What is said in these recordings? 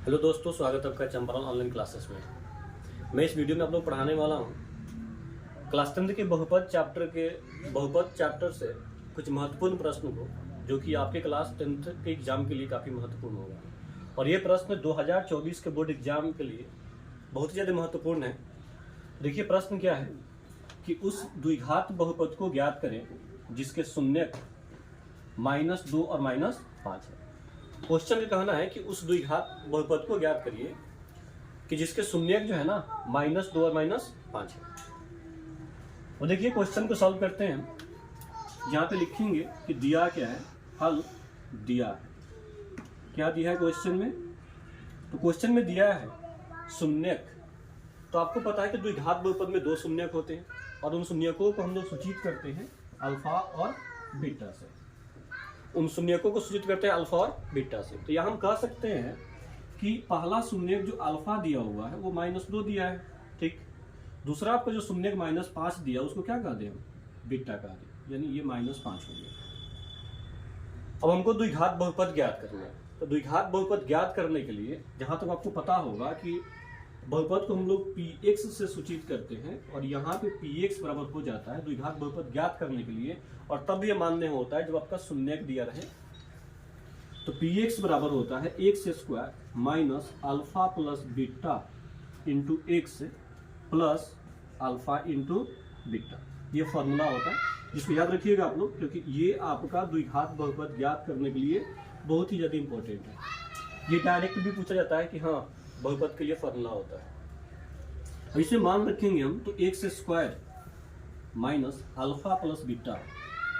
Hello दोस्तों, स्वागत है आपका चंपारण ऑनलाइन क्लासेस में। मैं इस वीडियो में आप लोग पढ़ाने वाला हूँ क्लास 10 के बहुपद चैप्टर से कुछ महत्वपूर्ण प्रश्न को, जो कि आपके क्लास 10 के एग्जाम के लिए काफ़ी महत्वपूर्ण होगा। और ये प्रश्न 2024 के बोर्ड एग्जाम के लिए बहुत ही ज़्यादा महत्वपूर्ण है। देखिए प्रश्न क्या है कि उस द्विघात बहुपद को ज्ञात करें जिसके शून्यक -2 और -5 है। क्वेश्चन का कहना है कि उस द्विघात बहुपद को ज्ञात करिए कि जिसके शून्यक जो है ना -2 और -5 है। और देखिए क्वेश्चन को सॉल्व करते हैं। यहाँ पे लिखेंगे कि दिया क्या है, हल दिया है। क्या दिया है क्वेश्चन में? तो क्वेश्चन में दिया है शून्यक। तो आपको पता है कि द्विघात बहुपद में 2 शून्यक होते हैं और उन शून्यकों को हम लोग सूचित करते हैं अल्फा और बीटा से। उन शून्यकों को सूचित करते हैं अल्फा और बीटा से। तो यहाँ हम कह सकते हैं कि पहला शून्यक जो अल्फा दिया हुआ है वो -2 दिया है, ठीक। दूसरा आपका जो शून्यक -5 दिया उसको क्या कह दें हम? बीटा कह दें, यानी ये -5 हो गया। अब हमको द्विघात बहुपद ज्ञात करना है। तो द्विघात बहुपद ज्ञात करने के लिए जहां तक आपको पता होगा कि बहुपद को हम लोग px से सूचित करते हैं और यहाँ पे px बराबर हो जाता है द्विघात बहुपद ज्ञात करने के लिए। और तब ये मान्य होता है जब आपका शून्यक दिया रहे। तो px बराबर होता है x² minus alpha plus beta into x plus alpha into beta. ये फॉर्मूला होता है जिसको याद रखिएगा आप लोग, क्योंकि ये आपका द्विघात बहुपद ज्ञात करने के लिए बहुत ही ज़्यादा इंपॉर्टेंट है। ये डायरेक्ट भी पूछा जाता है कि हाँ बहुपद के लिए फॉर्मूला होता है। इसे मान रखेंगे हम तो x² minus alpha plus beta.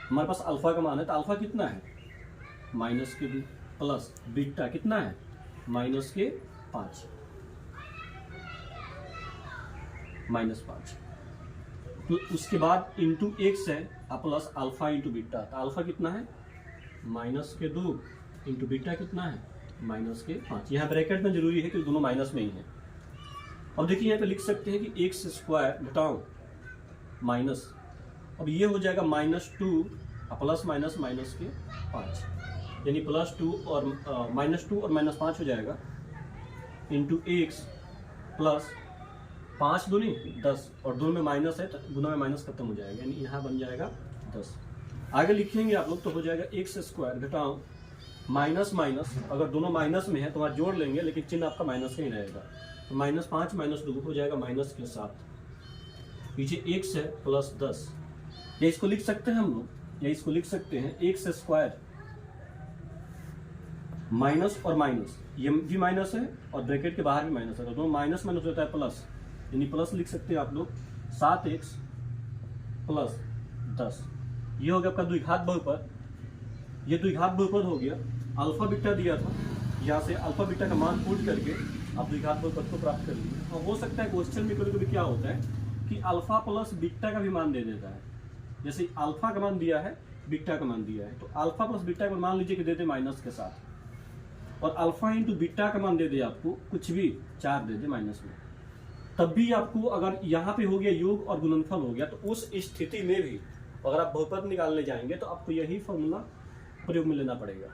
हमारे पास अल्फा का मान है तो अल्फा कितना है -2 प्लस बीटा कितना है -5 तो उसके बाद इंटू x है प्लस अल्फा इंटू बीटा। तो अल्फा कितना है -2 इंटू बीटा कितना है -5। यहाँ ब्रैकेट में जरूरी है कि दोनों माइनस में ही है। अब देखिए यहाँ पे लिख सकते हैं कि x² घटाओ माइनस, अब ये हो जाएगा -2 प्लस -5, यानी +2 और -2 और -5 हो जाएगा इंटू x प्लस 5 दूनी 10 और दोनों में माइनस है तो दोनों में माइनस खत्म हो जाएगा, यानी यहाँ बन जाएगा 10। आगे लिखेंगे आप लोग तो हो जाएगा x² घटाओ माइनस माइनस, अगर दोनों माइनस में है तो वहाँ जोड़ लेंगे लेकिन चिन्ह आपका माइनस का ही रहेगा। तो -5 -2 हो जाएगा -7। पीछे x है प्लस 10। या इसको लिख सकते हैं हम लोग, या इसको लिख सकते हैं x² माइनस और माइनस, ये भी माइनस है और ब्रैकेट के बाहर भी माइनस है, तो दोनों माइनस माइनस होता है प्लस, यानी प्लस लिख सकते हैं आप लोग 7x प्लस 10। ये हो गया आपका द्विघात बहुपद। ये द्विघात बहुपद हो गया। अल्फा बीटा दिया था, यहाँ से अल्फा बीटा का मान पुट करके आप द्विघात बहुपद को प्राप्त कर लीजिए। और हो सकता है क्वेश्चन में कभी कभी क्या होता है कि अल्फा प्लस बीटा का भी मान दे देता है। जैसे अल्फा का मान दिया है, बीटा का मान दिया है, तो अल्फा प्लस बीटा का मान लीजिए कि दे दे माइनस के साथ, और अल्फा इंटू बीटा का मान दे दे आपको कुछ भी 4 दे दे माइनस में। तब भी आपको अगर यहाँ पे हो गया योग और गुणनफल हो गया तो उस स्थिति में भी अगर आप बहुपद निकालने जाएंगे तो आपको यही फॉर्मूला प्रयोग में लेना पड़ेगा।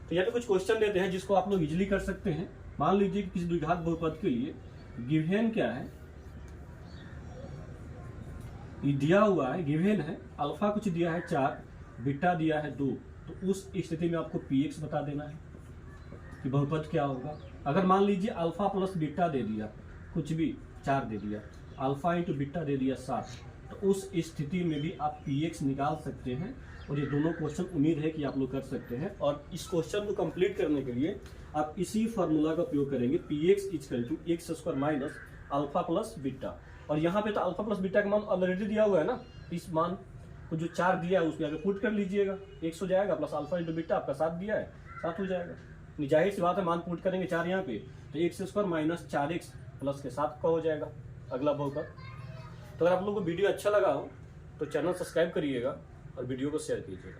तो यहाँ पे कुछ क्वेश्चन देते हैं जिसको आप लोग इजीली कर सकते हैं। मान लीजिए कि किसी द्विघात बहुपद के लिए गिवन क्या है, ये दिया हुआ है, गिवन है अल्फा कुछ दिया है 4, बीटा दिया है 2। तो उस स्थिति में आपको px बता देना है कि बहुपद क्या होगा। अगर मान लीजिए अल्फा प्लस बीटा दे दिया, कुछ भी 4 दे दिया, अल्फा इंटू बीटा दे दिया 7, तो उस स्थिति में भी आप px निकाल सकते हैं। और ये दोनों क्वेश्चन उम्मीद है कि आप लोग कर सकते हैं। और इस क्वेश्चन को कंप्लीट करने के लिए आप इसी फॉर्मूला का उपयोग करेंगे, px = x² minus alpha plus beta. और यहाँ पे तो अल्फा प्लस बीटा का मान ऑलरेडी दिया हुआ है ना, इस मान को जो 4 दिया है उसको आगे पुट कर लीजिएगा, x हो जाएगा प्लस अल्फा इंटू बीटा आपका 7 दिया है, 7 हो जाएगा। जाहिर सी बात है, मान पुट करेंगे 4 यहाँ पे तो x² माइनस 4x प्लस के 7 का हो जाएगा अगला बहुपद। तो अगर आप लोगों को वीडियो अच्छा लगा हो तो चैनल सब्सक्राइब करिएगा और वीडियो को शेयर कीजिएगा।